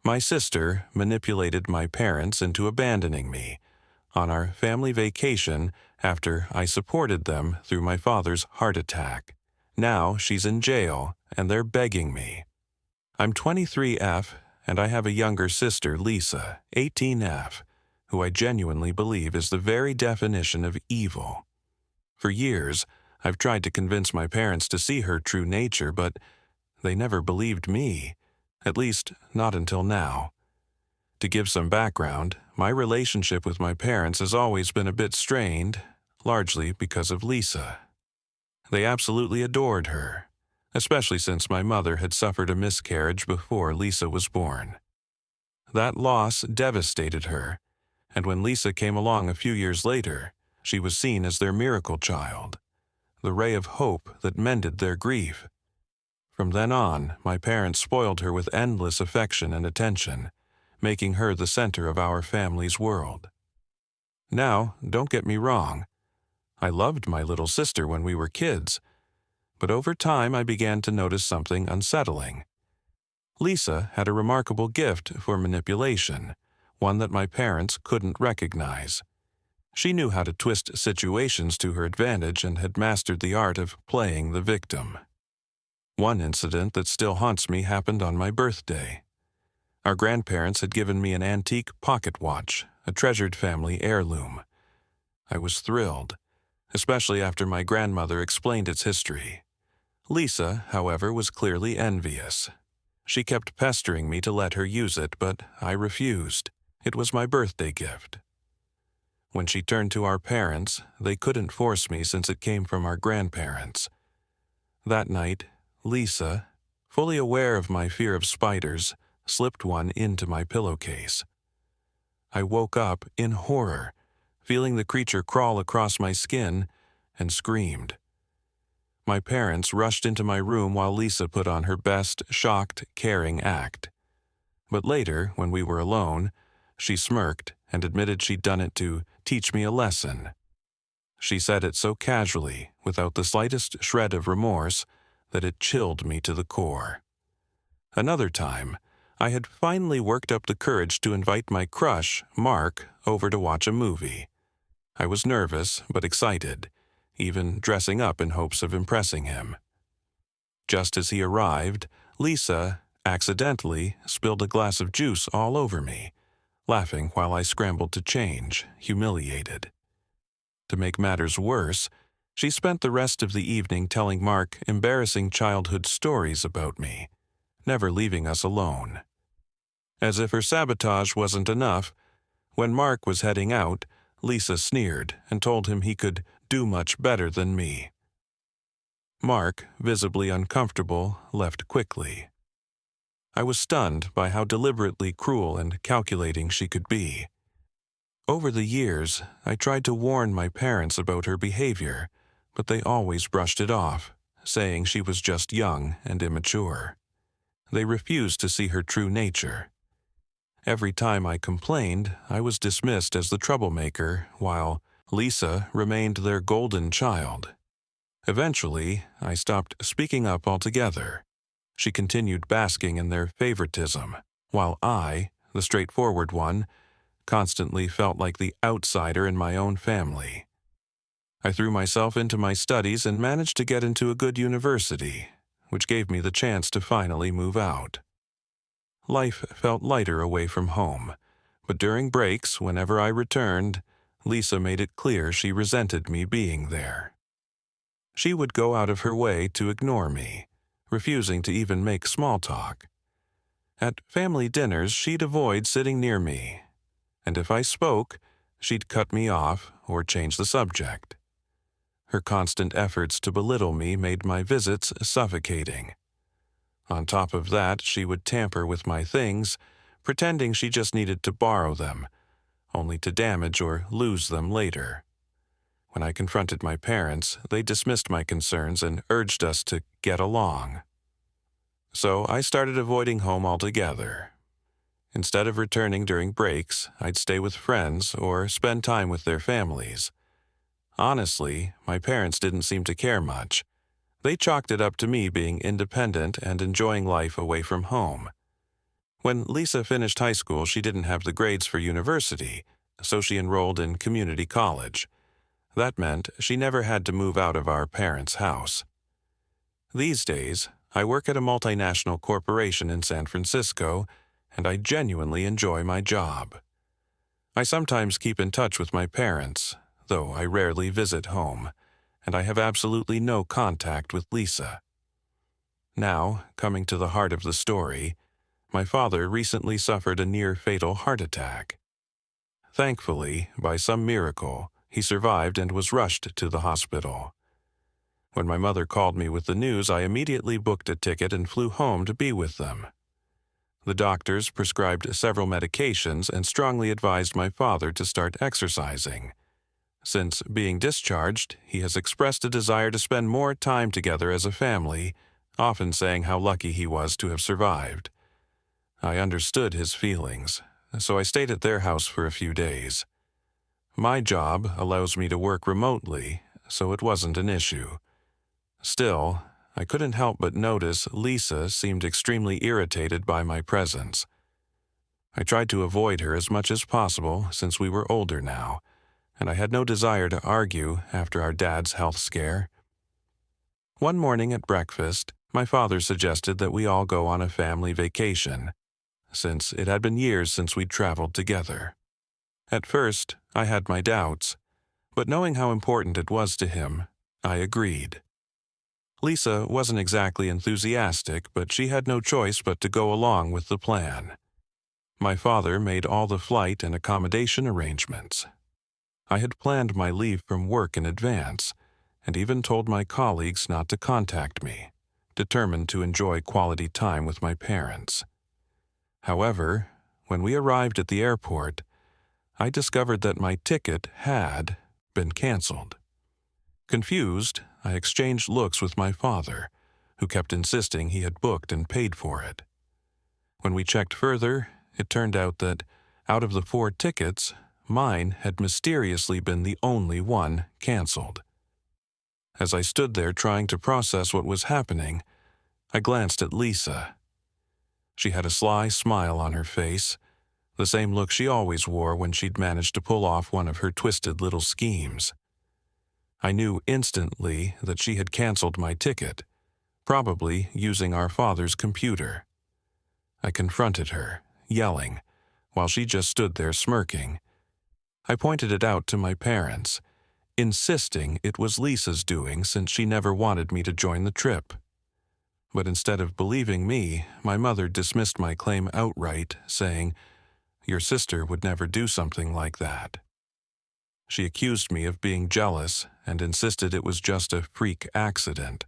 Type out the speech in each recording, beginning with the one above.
My sister manipulated my parents into abandoning me on our family vacation after I supported them through my father's heart attack. Now she's in jail, and they're begging me. I'm 23F, and I have a younger sister, Lisa, 18F, who I genuinely believe is the very definition of evil. For years, I've tried to convince my parents to see her true nature, but they never believed me, at least not until now. To give some background, my relationship with my parents has always been a bit strained, largely because of Lisa. They absolutely adored her, especially since my mother had suffered a miscarriage before Lisa was born. That loss devastated her, and when Lisa came along a few years later, she was seen as their miracle child, the ray of hope that mended their grief. From then on, my parents spoiled her with endless affection and attention, making her the center of our family's world. Now, don't get me wrong, I loved my little sister when we were kids, but over time I began to notice something unsettling. Lisa had a remarkable gift for manipulation, one that my parents couldn't recognize. She knew how to twist situations to her advantage and had mastered the art of playing the victim. One incident that still haunts me happened on my birthday. Our grandparents had given me an antique pocket watch, a treasured family heirloom. I was thrilled, especially after my grandmother explained its history. Lisa, however, was clearly envious. She kept pestering me to let her use it, but I refused. It was my birthday gift. When she turned to our parents, they couldn't force me since it came from our grandparents. That night, Lisa, fully aware of my fear of spiders, slipped one into my pillowcase. I woke up in horror, feeling the creature crawl across my skin, and screamed. My parents rushed into my room while Lisa put on her best, shocked, caring act. But later, when we were alone, she smirked and admitted she'd done it to teach me a lesson. She said it so casually, without the slightest shred of remorse, that it chilled me to the core. Another time, I had finally worked up the courage to invite my crush, Mark, over to watch a movie. I was nervous but excited, even dressing up in hopes of impressing him. Just as he arrived, Lisa accidentally spilled a glass of juice all over me, laughing while I scrambled to change, humiliated. To make matters worse, she spent the rest of the evening telling Mark embarrassing childhood stories about me, never leaving us alone. As if her sabotage wasn't enough, when Mark was heading out, Lisa sneered and told him he could do much better than me. Mark, visibly uncomfortable, left quickly. I was stunned by how deliberately cruel and calculating she could be. Over the years, I tried to warn my parents about her behavior, but they always brushed it off, saying she was just young and immature. They refused to see her true nature. Every time I complained, I was dismissed as the troublemaker, while Lisa remained their golden child. Eventually, I stopped speaking up altogether. She continued basking in their favoritism, while I, the straightforward one, constantly felt like the outsider in my own family. I threw myself into my studies and managed to get into a good university, which gave me the chance to finally move out. Life felt lighter away from home, but during breaks, whenever I returned, Lisa made it clear she resented me being there. She would go out of her way to ignore me, refusing to even make small talk. At family dinners, she'd avoid sitting near me, and if I spoke, she'd cut me off or change the subject. Her constant efforts to belittle me made my visits suffocating. On top of that, she would tamper with my things, pretending she just needed to borrow them, only to damage or lose them later. When I confronted my parents, they dismissed my concerns and urged us to get along. So I started avoiding home altogether. Instead of returning during breaks, I'd stay with friends or spend time with their families. Honestly, my parents didn't seem to care much. They chalked it up to me being independent and enjoying life away from home. When Lisa finished high school, she didn't have the grades for university, so she enrolled in community college. That meant she never had to move out of our parents' house. These days, I work at a multinational corporation in San Francisco, and I genuinely enjoy my job. I sometimes keep in touch with my parents, though I rarely visit home, and I have absolutely no contact with Lisa. Now, coming to the heart of the story, my father recently suffered a near-fatal heart attack. Thankfully, by some miracle, he survived and was rushed to the hospital. When my mother called me with the news, I immediately booked a ticket and flew home to be with them. The doctors prescribed several medications and strongly advised my father to start exercising. Since being discharged, he has expressed a desire to spend more time together as a family, often saying how lucky he was to have survived. I understood his feelings, so I stayed at their house for a few days. My job allows me to work remotely, so it wasn't an issue. Still, I couldn't help but notice Lisa seemed extremely irritated by my presence. I tried to avoid her as much as possible since we were older now, and I had no desire to argue after our dad's health scare. One morning at breakfast, my father suggested that we all go on a family vacation, since it had been years since we'd traveled together. At first, I had my doubts, but knowing how important it was to him, I agreed. Lisa wasn't exactly enthusiastic, but she had no choice but to go along with the plan. My father made all the flight and accommodation arrangements. I had planned my leave from work in advance, and even told my colleagues not to contact me, determined to enjoy quality time with my parents. However, when we arrived at the airport, I discovered that my ticket had been canceled. Confused, I exchanged looks with my father, who kept insisting he had booked and paid for it. When we checked further, it turned out that, out of the 4 tickets, mine had mysteriously been the only one canceled. As I stood there trying to process what was happening, I glanced at Lisa. She had a sly smile on her face, the same look she always wore when she'd managed to pull off one of her twisted little schemes. I knew instantly that she had canceled my ticket, probably using our father's computer. I confronted her, yelling, while she just stood there smirking. I pointed it out to my parents, insisting it was Lisa's doing since she never wanted me to join the trip. But instead of believing me, my mother dismissed my claim outright, saying, "Your sister would never do something like that." She accused me of being jealous and insisted it was just a freak accident.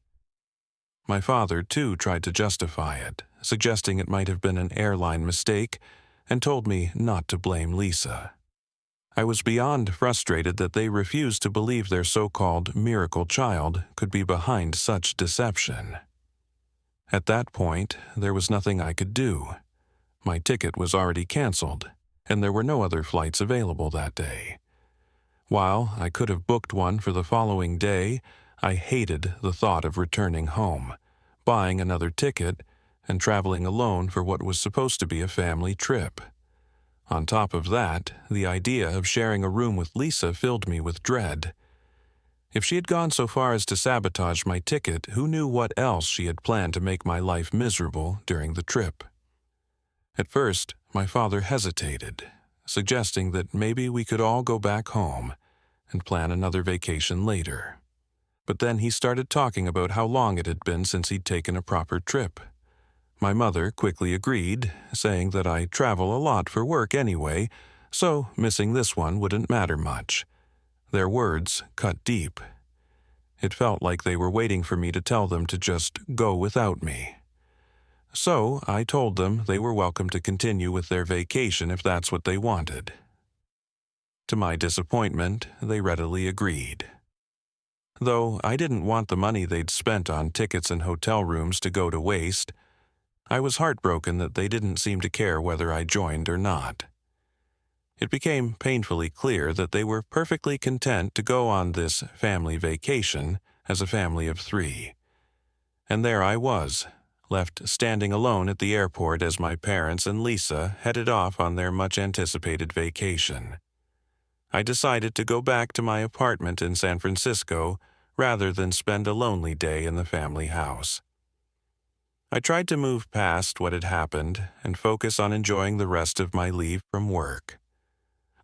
My father, too, tried to justify it, suggesting it might have been an airline mistake, and told me not to blame Lisa. I was beyond frustrated that they refused to believe their so-called miracle child could be behind such deception. At that point, there was nothing I could do. My ticket was already canceled, and there were no other flights available that day. While I could have booked one for the following day, I hated the thought of returning home, buying another ticket, and traveling alone for what was supposed to be a family trip. On top of that, the idea of sharing a room with Lisa filled me with dread. If she had gone so far as to sabotage my ticket, who knew what else she had planned to make my life miserable during the trip? At first, my father hesitated, suggesting that maybe we could all go back home and plan another vacation later. But then he started talking about how long it had been since he'd taken a proper trip. My mother quickly agreed, saying that I travel a lot for work anyway, so missing this one wouldn't matter much. Their words cut deep. It felt like they were waiting for me to tell them to just go without me. So I told them they were welcome to continue with their vacation if that's what they wanted. To my disappointment, they readily agreed. Though I didn't want the money they'd spent on tickets and hotel rooms to go to waste, I was heartbroken that they didn't seem to care whether I joined or not. It became painfully clear that they were perfectly content to go on this family vacation as a family of 3. And there I was, left standing alone at the airport as my parents and Lisa headed off on their much-anticipated vacation. I decided to go back to my apartment in San Francisco rather than spend a lonely day in the family house. I tried to move past what had happened and focus on enjoying the rest of my leave from work.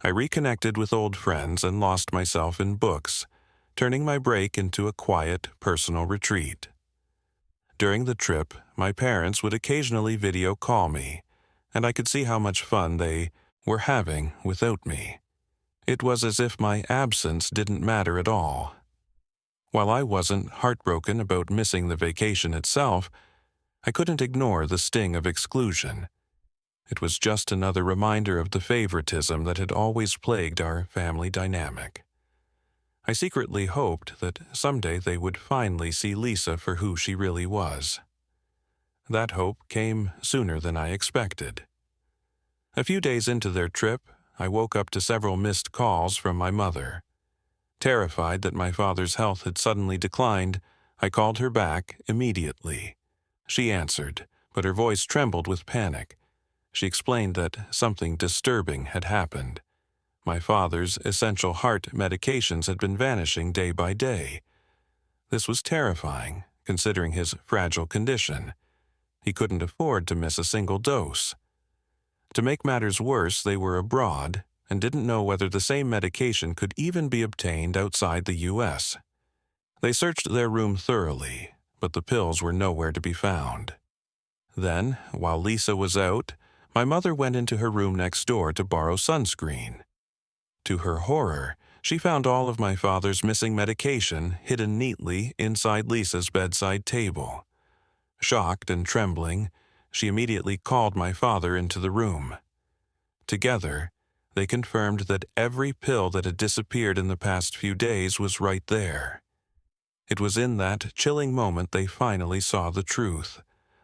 I reconnected with old friends and lost myself in books, turning my break into a quiet, personal retreat. During the trip, my parents would occasionally video call me, and I could see how much fun they were having without me. It was as if my absence didn't matter at all. While I wasn't heartbroken about missing the vacation itself, I couldn't ignore the sting of exclusion. It was just another reminder of the favoritism that had always plagued our family dynamic. I secretly hoped that someday they would finally see Lisa for who she really was. That hope came sooner than I expected. A few days into their trip, I woke up to several missed calls from my mother. Terrified that my father's health had suddenly declined, I called her back immediately. She answered, but her voice trembled with panic. She explained that something disturbing had happened. My father's essential heart medications had been vanishing day by day. This was terrifying, considering his fragile condition. He couldn't afford to miss a single dose. To make matters worse, they were abroad and didn't know whether the same medication could even be obtained outside the U.S. They searched their room thoroughly, but the pills were nowhere to be found. Then, while Lisa was out, my mother went into her room next door to borrow sunscreen. To her horror, she found all of my father's missing medication hidden neatly inside Lisa's bedside table. Shocked and trembling, she immediately called my father into the room. Together, they confirmed that every pill that had disappeared in the past few days was right there. It was in that chilling moment they finally saw the truth.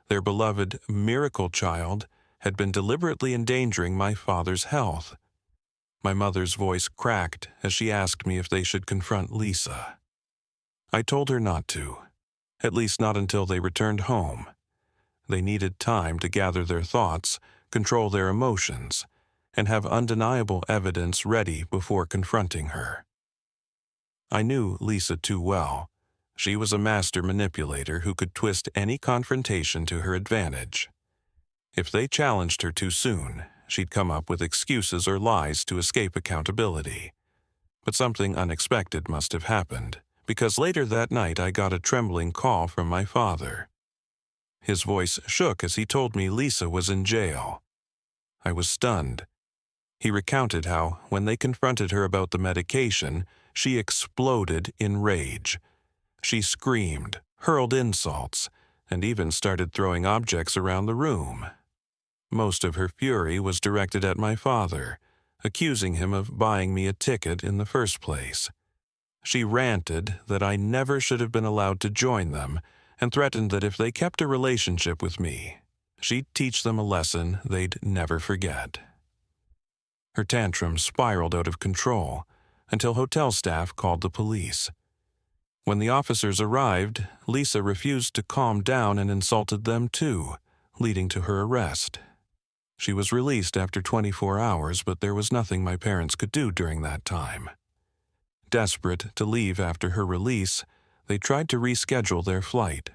Their beloved miracle child had been deliberately endangering my father's health. My mother's voice cracked as she asked me if they should confront Lisa. I told her not to, at least not until they returned home. They needed time to gather their thoughts, control their emotions, and have undeniable evidence ready before confronting her. I knew Lisa too well. She was a master manipulator who could twist any confrontation to her advantage. If they challenged her too soon, she'd come up with excuses or lies to escape accountability. But something unexpected must have happened, because later that night I got a trembling call from my father. His voice shook as he told me Lisa was in jail. I was stunned. He recounted how, when they confronted her about the medication, she exploded in rage. She screamed, hurled insults, and even started throwing objects around the room. Most of her fury was directed at my father, accusing him of buying me a ticket in the first place. She ranted that I never should have been allowed to join them, and threatened that if they kept a relationship with me, she'd teach them a lesson they'd never forget. Her tantrum spiraled out of control until hotel staff called the police. When the officers arrived, Lisa refused to calm down and insulted them too, leading to her arrest. She was released after 24 hours, but there was nothing my parents could do during that time. Desperate to leave after her release, they tried to reschedule their flight,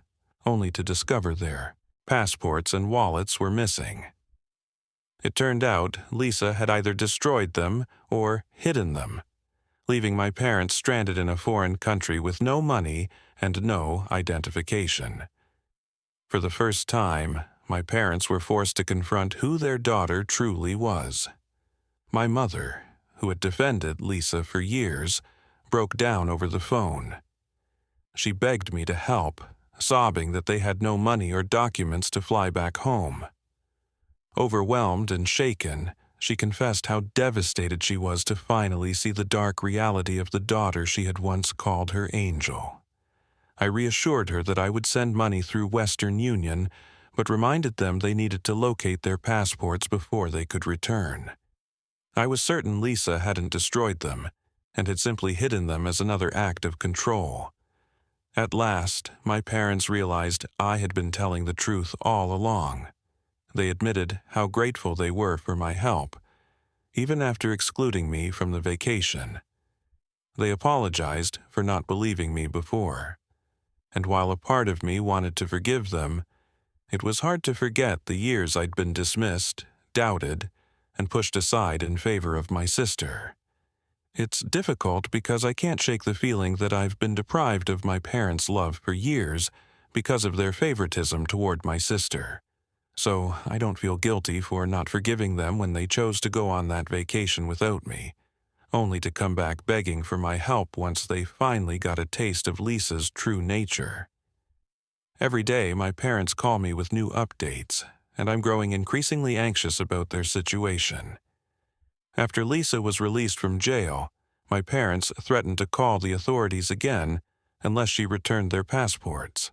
only to discover their passports and wallets were missing. It turned out Lisa had either destroyed them or hidden them, leaving my parents stranded in a foreign country with no money and no identification. For the first time, my parents were forced to confront who their daughter truly was. My mother, who had defended Lisa for years, broke down over the phone. She begged me to help, sobbing that they had no money or documents to fly back home. Overwhelmed and shaken, she confessed how devastated she was to finally see the dark reality of the daughter she had once called her angel. I reassured her that I would send money through Western Union, but reminded them they needed to locate their passports before they could return. I was certain Lisa hadn't destroyed them, and had simply hidden them as another act of control. At last, my parents realized I had been telling the truth all along. They admitted how grateful they were for my help, even after excluding me from the vacation. They apologized for not believing me before. And while a part of me wanted to forgive them, it was hard to forget the years I'd been dismissed, doubted, and pushed aside in favor of my sister. It's difficult because I can't shake the feeling that I've been deprived of my parents' love for years because of their favoritism toward my sister. So I don't feel guilty for not forgiving them when they chose to go on that vacation without me, only to come back begging for my help once they finally got a taste of Lisa's true nature. Every day my parents call me with new updates, and I'm growing increasingly anxious about their situation. After Lisa was released from jail, my parents threatened to call the authorities again unless she returned their passports.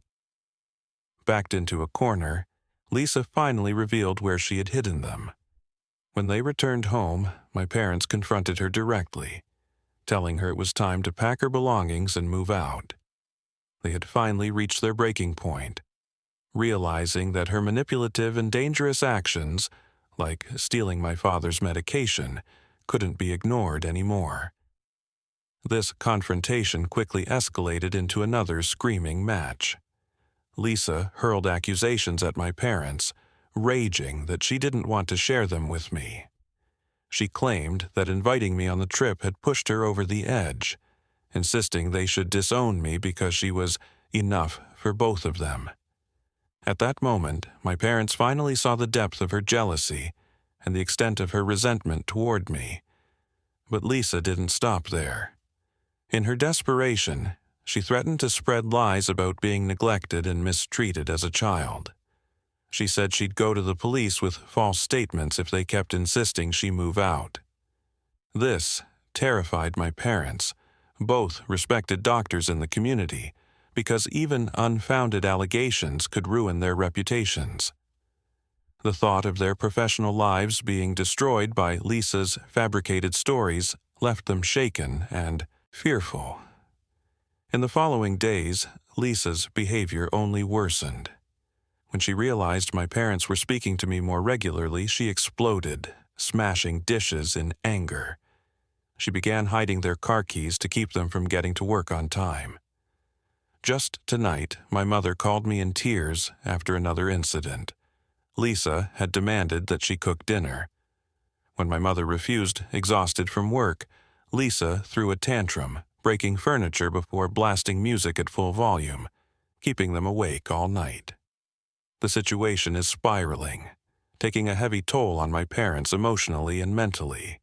Backed into a corner, Lisa finally revealed where she had hidden them. When they returned home, my parents confronted her directly, telling her it was time to pack her belongings and move out. They had finally reached their breaking point, realizing that her manipulative and dangerous actions, like stealing my father's medication, couldn't be ignored anymore. This confrontation quickly escalated into another screaming match. Lisa hurled accusations at my parents, raging that she didn't want to share them with me. She claimed that inviting me on the trip had pushed her over the edge, insisting they should disown me because she was enough for both of them. At that moment, my parents finally saw the depth of her jealousy and the extent of her resentment toward me. But Lisa didn't stop there. In her desperation, she threatened to spread lies about being neglected and mistreated as a child. She said she'd go to the police with false statements if they kept insisting she move out. This terrified my parents, both respected doctors in the community, because even unfounded allegations could ruin their reputations. The thought of their professional lives being destroyed by Lisa's fabricated stories left them shaken and fearful. In the following days, Lisa's behavior only worsened. When she realized my parents were speaking to me more regularly, she exploded, smashing dishes in anger. She began hiding their car keys to keep them from getting to work on time. Just tonight, my mother called me in tears after another incident. Lisa had demanded that she cook dinner. When my mother refused, exhausted from work, Lisa threw a tantrum, breaking furniture before blasting music at full volume, keeping them awake all night. The situation is spiraling, taking a heavy toll on my parents emotionally and mentally.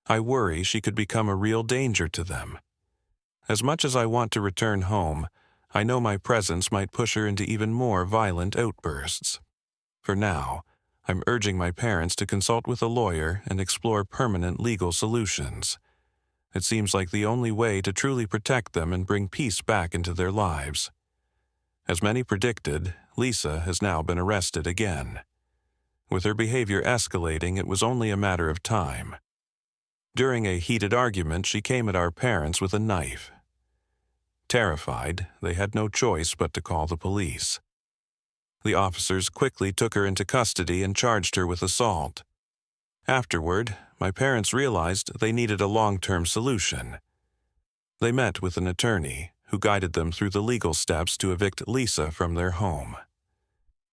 I worry she could become a real danger to them. As much as I want to return home, I know my presence might push her into even more violent outbursts. For now, I'm urging my parents to consult with a lawyer and explore permanent legal solutions. It seems like the only way to truly protect them and bring peace back into their lives. As many predicted, Lisa has now been arrested again. With her behavior escalating, it was only a matter of time. During a heated argument, she came at our parents with a knife. Terrified, they had no choice but to call the police. The officers quickly took her into custody and charged her with assault. Afterward, my parents realized they needed a long-term solution. They met with an attorney who guided them through the legal steps to evict Lisa from their home.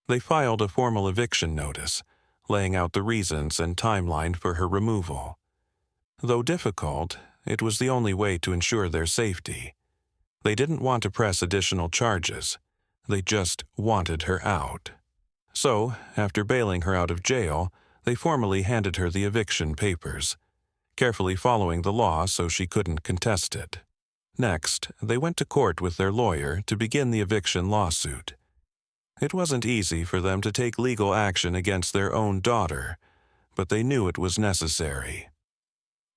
They filed a formal eviction notice, laying out the reasons and timeline for her removal. Though difficult, it was the only way to ensure their safety. They didn't want to press additional charges. They just wanted her out. So, after bailing her out of jail, they formally handed her the eviction papers, carefully following the law so she couldn't contest it. Next, they went to court with their lawyer to begin the eviction lawsuit. It wasn't easy for them to take legal action against their own daughter, but they knew it was necessary.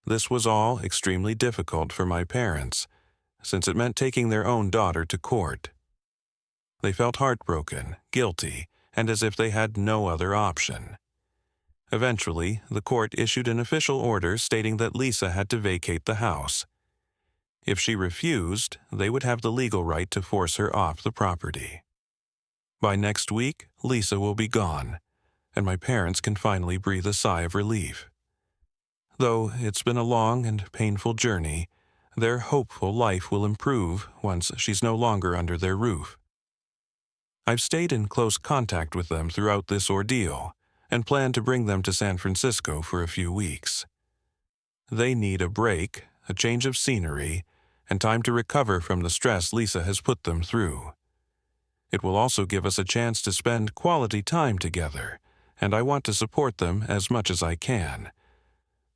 This was all extremely difficult for my parents, since it meant taking their own daughter to court. They felt heartbroken, guilty, and as if they had no other option. Eventually, the court issued an official order stating that Lisa had to vacate the house. If she refused, they would have the legal right to force her off the property. By next week, Lisa will be gone, and my parents can finally breathe a sigh of relief. Though it's been a long and painful journey, their hopeful life will improve once she's no longer under their roof. I've stayed in close contact with them throughout this ordeal and plan to bring them to San Francisco for a few weeks. They need a break, a change of scenery, and time to recover from the stress Lisa has put them through. It will also give us a chance to spend quality time together, and I want to support them as much as I can.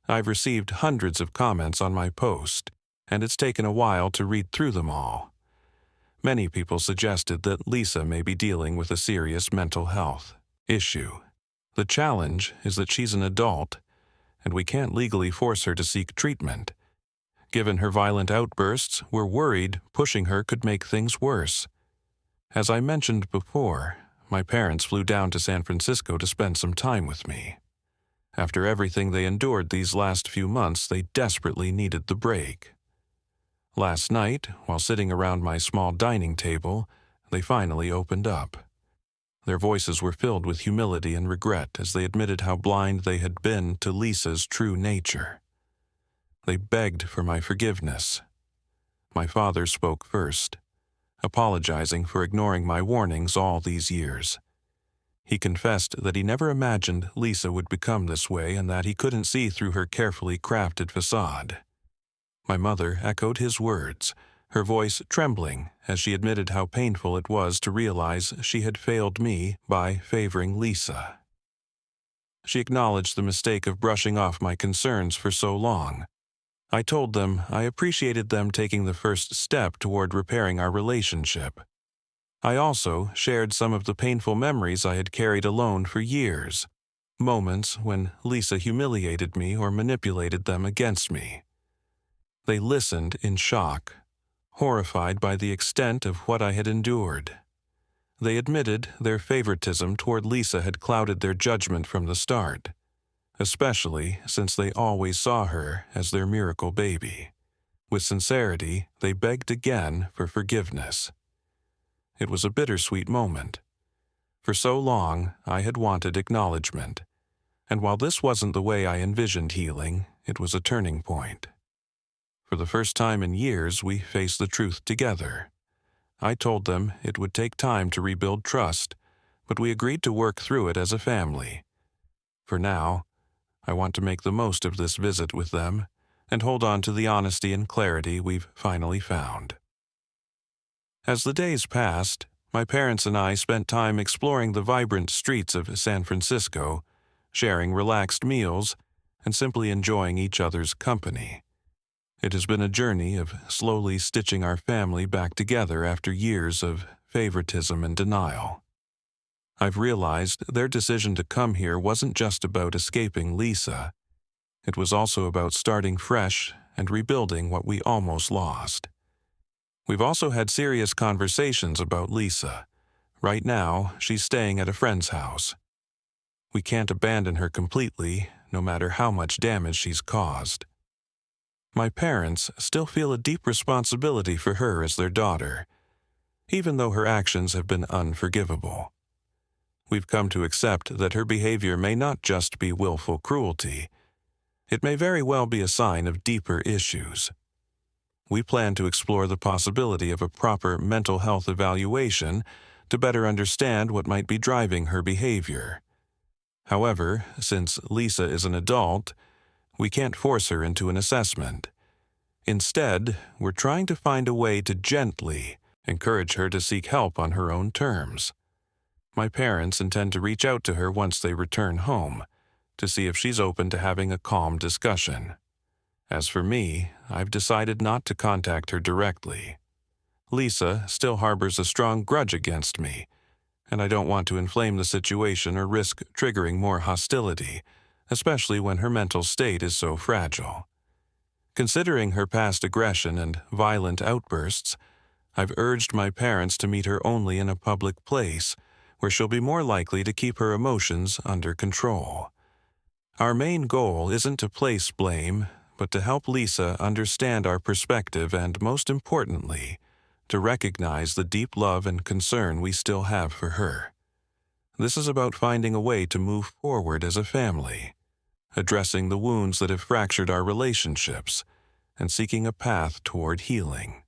I've received hundreds of comments on my post, and it's taken a while to read through them all. Many people suggested that Lisa may be dealing with a serious mental health issue. The challenge is that she's an adult, and we can't legally force her to seek treatment. Given her violent outbursts, we're worried pushing her could make things worse. As I mentioned before, my parents flew down to San Francisco to spend some time with me. After everything they endured these last few months, they desperately needed the break. Last night, while sitting around my small dining table, they finally opened up. Their voices were filled with humility and regret as they admitted how blind they had been to Lisa's true nature. They begged for my forgiveness. My father spoke first, apologizing for ignoring my warnings all these years. He confessed that he never imagined Lisa would become this way and that he couldn't see through her carefully crafted facade. My mother echoed his words, her voice trembling as she admitted how painful it was to realize she had failed me by favoring Lisa. She acknowledged the mistake of brushing off my concerns for so long. I told them I appreciated them taking the first step toward repairing our relationship. I also shared some of the painful memories I had carried alone for years, moments when Lisa humiliated me or manipulated them against me. They listened in shock, horrified by the extent of what I had endured. They admitted their favoritism toward Lisa had clouded their judgment from the start, especially since they always saw her as their miracle baby. With sincerity, they begged again for forgiveness. It was a bittersweet moment. For so long, I had wanted acknowledgement, and while this wasn't the way I envisioned healing, it was a turning point. For the first time in years, we faced the truth together. I told them it would take time to rebuild trust, but we agreed to work through it as a family. For now, I want to make the most of this visit with them and hold on to the honesty and clarity we've finally found. As the days passed, my parents and I spent time exploring the vibrant streets of San Francisco, sharing relaxed meals, and simply enjoying each other's company. It has been a journey of slowly stitching our family back together after years of favoritism and denial. I've realized their decision to come here wasn't just about escaping Lisa. It was also about starting fresh and rebuilding what we almost lost. We've also had serious conversations about Lisa. Right now, she's staying at a friend's house. We can't abandon her completely, no matter how much damage she's caused. My parents still feel a deep responsibility for her as their daughter, even though her actions have been unforgivable. We've come to accept that her behavior may not just be willful cruelty. It may very well be a sign of deeper issues. We plan to explore the possibility of a proper mental health evaluation to better understand what might be driving her behavior. However, since Lisa is an adult, we can't force her into an assessment. Instead, we're trying to find a way to gently encourage her to seek help on her own terms. My parents intend to reach out to her once they return home, to see if she's open to having a calm discussion. As for me, I've decided not to contact her directly. Lisa still harbors a strong grudge against me, and I don't want to inflame the situation or risk triggering more hostility, especially when her mental state is so fragile. Considering her past aggression and violent outbursts, I've urged my parents to meet her only in a public place, where she'll be more likely to keep her emotions under control. Our main goal isn't to place blame, but to help Lisa understand our perspective and, most importantly, to recognize the deep love and concern we still have for her. This is about finding a way to move forward as a family, addressing the wounds that have fractured our relationships, and seeking a path toward healing.